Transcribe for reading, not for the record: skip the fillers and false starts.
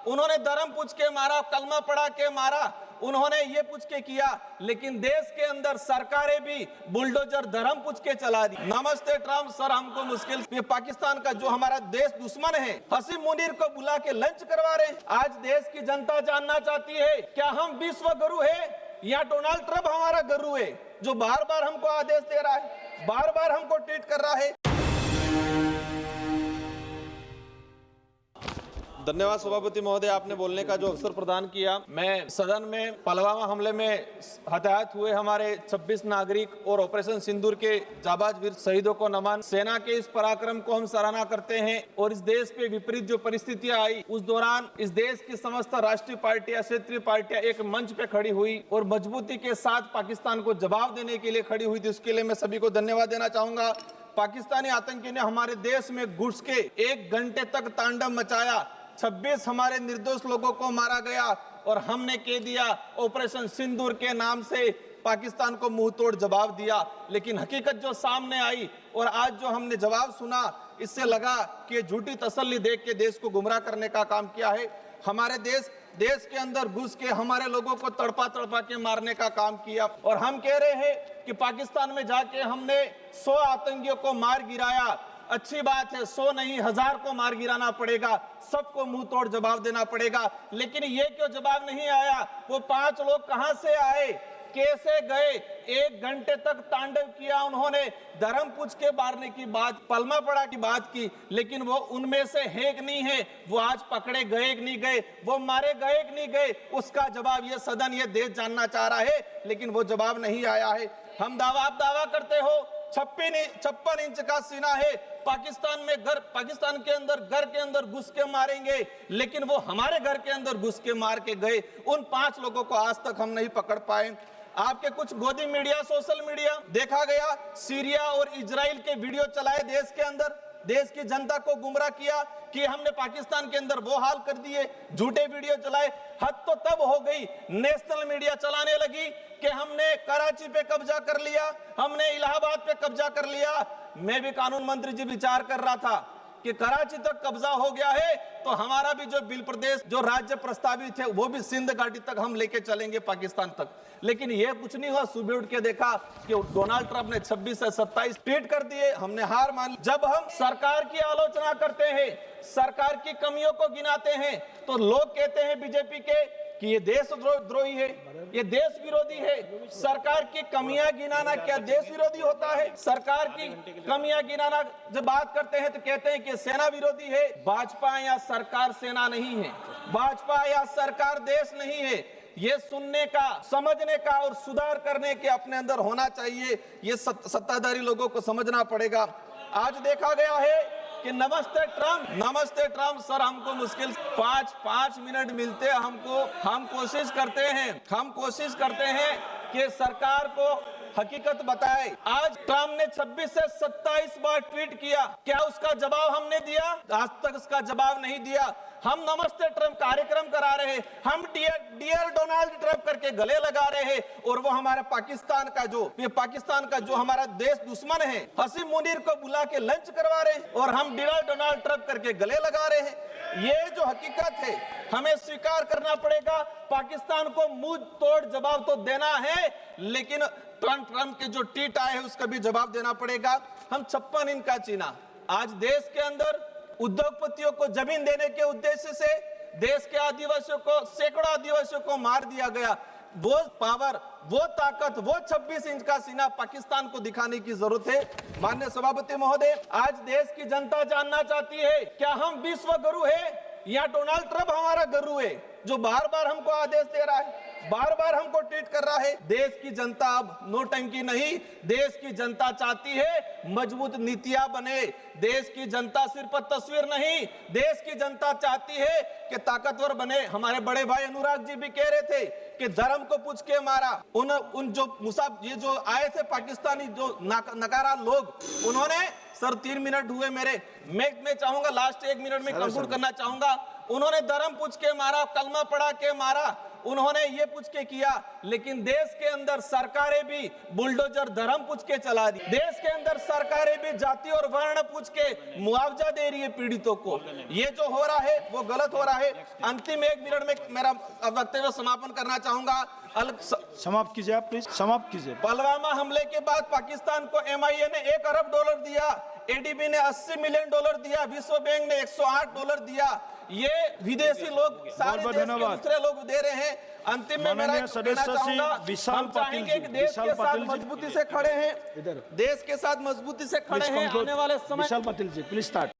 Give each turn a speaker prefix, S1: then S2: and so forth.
S1: उन्होंने धर्म पूछ के मारा, कलमा पढ़ा के मारा, उन्होंने ये पूछ के किया, लेकिन देश के अंदर सरकारें भी बुलडोजर धर्म पूछ के चला दी। नमस्ते ट्रम्प सर, हमको मुश्किल, ये पाकिस्तान का जो हमारा देश दुश्मन है, हसीम मुनीर को बुला के लंच करवा रहे हैं। आज देश की जनता जानना चाहती है, क्या हम विश्व गुरु है या डोनाल्ड ट्रम्प हमारा गुरु है, जो बार बार हमको आदेश दे रहा है, बार बार हमको ट्वीट कर रहा है। धन्यवाद सभापति महोदय, आपने बोलने का जो अवसर प्रदान किया। मैं सदन में पुलवामा हमले में हताहत हुए हमारे 26 नागरिक और ऑपरेशन सिंदूर के जाबाज वीर शहीदों को नमन। सेना के इस पराक्रम को हम सराहना करते हैं और इस देश पे विपरीत जो परिस्थितियां आई, उस दौरान इस देश की समस्त राष्ट्रीय पार्टियां, क्षेत्रीय पार्टियां एक मंच पे खड़ी हुई और मजबूती के साथ पाकिस्तान को जवाब देने के लिए खड़ी हुई थी। उसके लिए मैं सभी को धन्यवाद देना चाहूंगा। पाकिस्तानी आतंकी ने हमारे देश में घुस के 1 घंटे तक तांडव मचाया, 26 हमारे निर्दोष लोगों को मारा गया और हमने कह दिया ऑपरेशन सिंदूर के नाम से पाकिस्तान को मुंह तोड़ जवाब दिया। लेकिन हकीकत जो सामने आई और आज जो हमने जवाब सुना, इससे लगा कि झूठी तसल्ली देख के देश को गुमराह करने का काम किया है। हमारे देश के अंदर घुस के हमारे लोगों को तड़पा तड़पा के मारने का काम किया और हम कह रहे हैं कि पाकिस्तान में जाके हमने 100 आतंकियों को मार गिराया। अच्छी बात है, 100 नहीं 1000 को मार गिराना पड़ेगा, सबको मुंह तोड़ जवाब देना पड़ेगा। लेकिन ये क्यों जवाब नहीं आया? वो 5 लोग कहां से आए, कैसे गए? 1 घंटे तक तांडव किया उन्होंने, धर्म पूछ के मारने की बात, पलमा पड़ा की बात की, लेकिन वो उनमें से है कि नहीं है, वो आज पकड़े गए कि नहीं गए, वो मारे गए कि नहीं गए, उसका जवाब ये सदन, ये देश जानना चाह रहा है, लेकिन वो जवाब नहीं आया है। आप दावा करते हो 56 इंच का सीना है, पाकिस्तान के अंदर घुस के मारेंगे, लेकिन वो हमारे घर के अंदर घुस के मार के गए। उन 5 लोगों को आज तक हम नहीं पकड़ पाए। आपके कुछ गोदी मीडिया, सोशल मीडिया देखा गया, सीरिया और इजराइल के वीडियो चलाए देश के अंदर, देश की जनता को गुमराह किया कि हमने पाकिस्तान के अंदर वो हाल कर दिए, झूठे वीडियो चलाए। हद तो तब हो गई, नेशनल मीडिया चलाने लगी कि हमने कराची पे कब्जा कर लिया, हमने इलाहाबाद पे कब्जा कर लिया। मैं भी कानून मंत्री जी विचार कर रहा था कि कराची तक कब्जा हो गया है तो हमारा भी जो बिल प्रदेश, जो राज्य प्रस्तावित है, वो भी सिंध घाटी तक हम लेके चलेंगे, पाकिस्तान तक। लेकिन ये कुछ नहीं हुआ। सुबह उठ के देखा कि डोनाल्ड ट्रंप ने 26 से 27 ट्वीट कर दिए, हमने हार मान ली। जब हम सरकार की आलोचना करते हैं, सरकार की कमियों को गिनाते हैं, तो लोग कहते हैं बीजेपी के कि ये देशद्रोही है, ये देश विरोधी है। सरकार की कमियां गिनाना क्या देश विरोधी होता है? सरकार की कमियां गिनाना जब बात करते हैं तो कहते हैं कि सेना विरोधी है। भाजपा या सरकार सेना नहीं है, भाजपा या सरकार देश नहीं है। ये सुनने का, समझने का और सुधार करने के अपने अंदर होना चाहिए। ये सत्ताधारी लोगों को समझना पड़ेगा। आज देखा गया है कि नमस्ते ट्रम्प सर, हमको मुश्किल 5 मिनट मिलते हैं हमको। हम कोशिश करते हैं कि सरकार को हकीकत बताए। आज ट्रम्प ने 26 से 27 बार ट्वीट किया, क्या उसका जवाब हमने दिया? आज तक उसका जवाब नहीं दिया। हम नमस्ते ट्रम्प कार्यक्रम करा रहे हैं, हम डियर डोनाल्ड ट्रम्प करके गले लगा रहे हैं और वो हमारा पाकिस्तान का जो हमारा देश दुश्मन है, हसीम मुनीर को बुला के लंच करवा रहे हैं और हम डियर डोनाल्ड ट्रम्प करके गले लगा रहे हैं। ये जो हकीकत है हमें स्वीकार करना पड़ेगा। पाकिस्तान को मुंह तोड़ जवाब तो देना है, लेकिन ट्रम्प के जो ट्वीट आए हैं उसका भी जवाब देना पड़ेगा। हम 56 इंच का चीना, आज देश के अंदर उद्योगपतियों को जमीन देने के उद्देश्य से देश के आदिवासियों को, सैकड़ों आदिवासियों को मार दिया गया। वो पावर, वो ताकत, वो 26 इंच का सीना पाकिस्तान को दिखाने की जरूरत है। माननीय सभापति महोदय, आज देश की जनता जानना चाहती है, क्या हम विश्व गुरु है या डोनाल्ड ट्रम्प हमारा गुरु है, जो बार बार हमको आदेश दे रहा है, बार बार हमको ट्वीट कर रहा है। देश की जनता अब नोटंकी नहीं, देश की जनता चाहती है मजबूत नीतियां बने। देश की जनता सिर्फ तस्वीर नहीं, देश की जनता चाहती है कि ताकतवर बने। हमारे बड़े भाई अनुराग जी भी कह रहे थे कि धर्म को पूछ के मारा। उन जो ये जो आए थे पाकिस्तानी जो नकारा लोग, उन्होंने सर 3 मिनट हुए मेरे, मैं चाहूंगा लास्ट 1 मिनट में कंक्लूड करना चाहूंगा। उन्होंने धर्म पूछ के मारा, कलमा पढ़ा के मारा, उन्होंने ये पूछ के किया, लेकिन देश के अंदर सरकारें भी बुलडोजर धर्म पूछ के चला दी। देश के अंदर सरकारें भी जाति और वर्ण पूछ के मुआवजा दे रही है पीड़ितों को। ये जो हो रहा है वो गलत हो रहा है। अंतिम 1 मिनट में मेरा वक्तव्य समापन करना चाहूंगा।
S2: समाप्त कीजिए आप प्लीज, समाप्त कीजिए।
S1: पुलवामा हमले के बाद पाकिस्तान को MIA ने $1 अरब दिया, ADB ने $80 मिलियन दिया, विश्व बैंक ने $108 दिया। ये विदेशी लोग सारे देश के दूसरे लोग दे रहे हैं। अंतिम में मेरा कहना चाहूंगा, हम चाहेंगे कि देश के साथ मजबूती से खड़े हैं, देश के साथ मजबूती से खड़े हैं। आने वाले समय
S2: विशाल पाटिल जी प्लीज स्टार्ट।